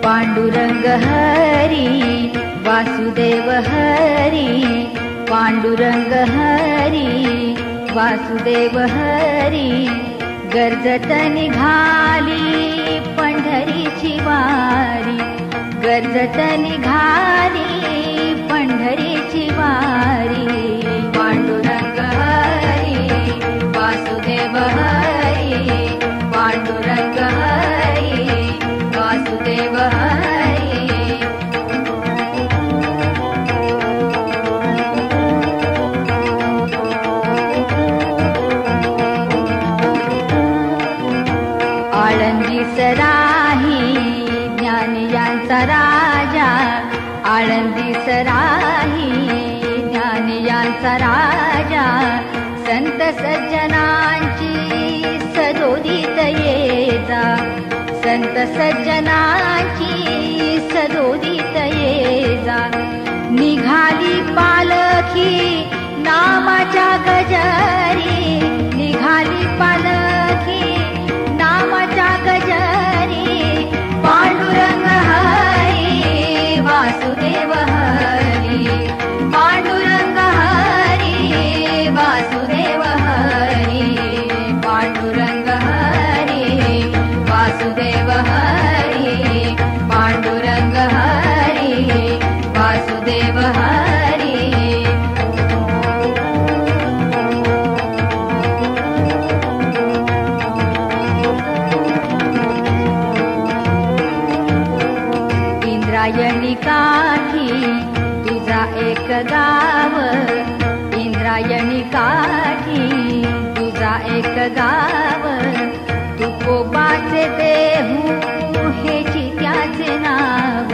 पांडुरंग हरी वासुदेव हरी, पांडुरंग हरी वासुदेव हरी. गर्जत निघाली पंढरीची वारी, गर्जत निघाली पंढरीची वारी. पांडुरंग हरी वासुदेव हरी, पांडुरंग हरी वासुदेव हरी. आळंदी सराही ज्ञान यांचा राजा, आळंदी सराही ज्ञान यांचा राजा. संत सज्जनांची सदोदित ये जा, संत सज्जनांची सदोदित ये जा. निघाली पालखी नामाच्या गजरी, निघाली पालखी नामाच्या गजरी. पांडुरंग हरी वासुदेव हरी, पांडुरंग हरी वासुदेव हरी. पांडुरंग हरी वासुदेव हरी, पांडुरंग हरी वासुदेव हरी. इंद्रायणी काठी तुझा एक गाव, इंद्रायणी काठी तुझा एक गाव. तुकोबाचे देहू हेची त्याचे नाव,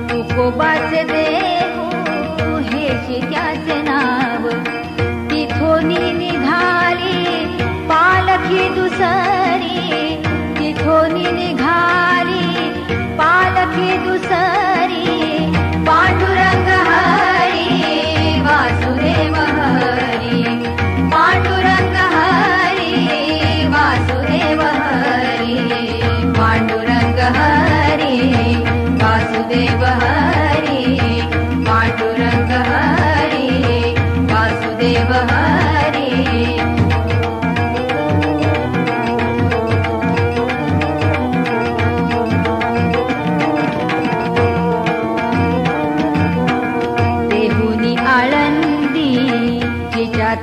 तुकोबाचे देहू हेची त्याचे नाव. तिथोनी निघाली पालखी दुसरी, तिथोनी निघाली पालखी दुसरी. पांडुरंग हरी वासुदेव हरी, पांडुरंग हरी वासुदेव हरी. पांडुरंग हरी वासुदेव हरी, पांडुरंग हरी वासुदेव हरी.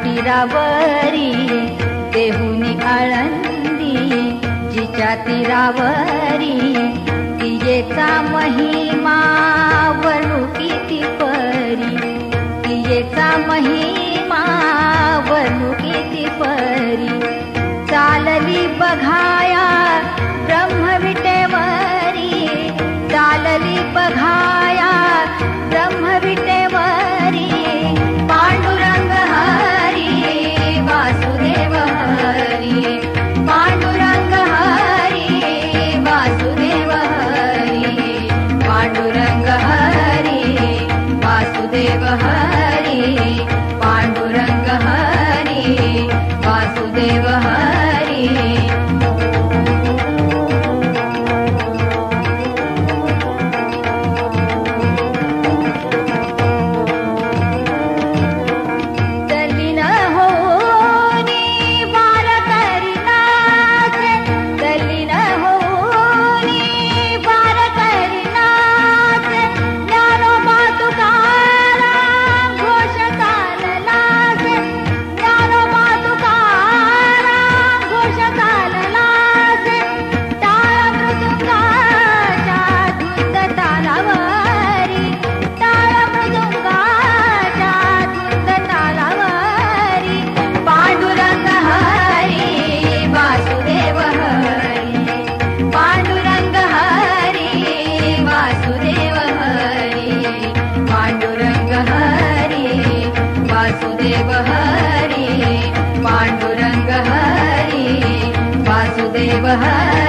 तीरावरी देहुनी आळंदी जिच्या तीरावरी. तियेचा महिमा वर्णू किती परी, तियेचा महिमा वर्णू किती परी. चालली बघाया ब्रह्मविटेवरी, चालली बघाया ब्रह्मविटेवरी. पांडुरंग हरी वासुदेव हरी, पांडुरंग हरी वासुदेव हरी. पांडुरंग हरी वासुदेव हरी, पांडुरंग हरी वासुदेव हरी. वासुदेव हरी, पांडुरंग हरी वासुदेव हरी.